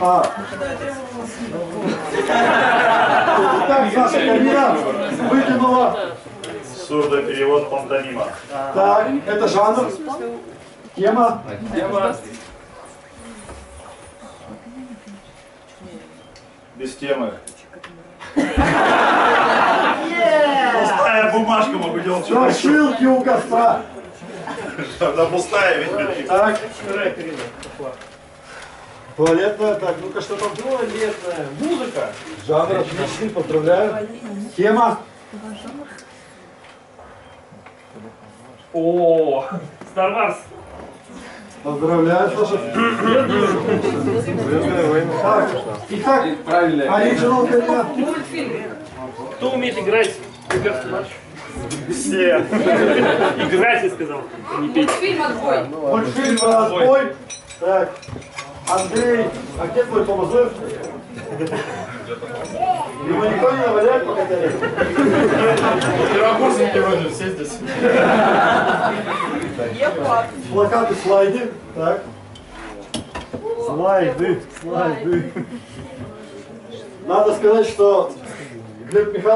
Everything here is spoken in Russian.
А. Итак, Саша Камина выкинула. Сурдоперевод пантомима. Так, это жанр. Тема. Без темы. Пустая бумажка, могу делать что-то. Страшилки у костра. Она пустая, ведь. Так. Туалетная. Так, ну-ка, что там? Туалетная. Музыка. Жанр отличный, поздравляю. Тема. О, Star Wars. Поздравляю, Саша. Так, итак, оригинал Камина. Кто умеет играть в персонаж? Все. Играть, я сказал, а не петь. Мультфильм «Отбой». Мультфильм «Отбой». Так, Андрей, а где твой Помазуев? Его никто не наваляет пока ты? Первокурсники вроде, все здесь. Плакаты, слайды. Так. Слайды. Надо сказать, что Глеб Михайлович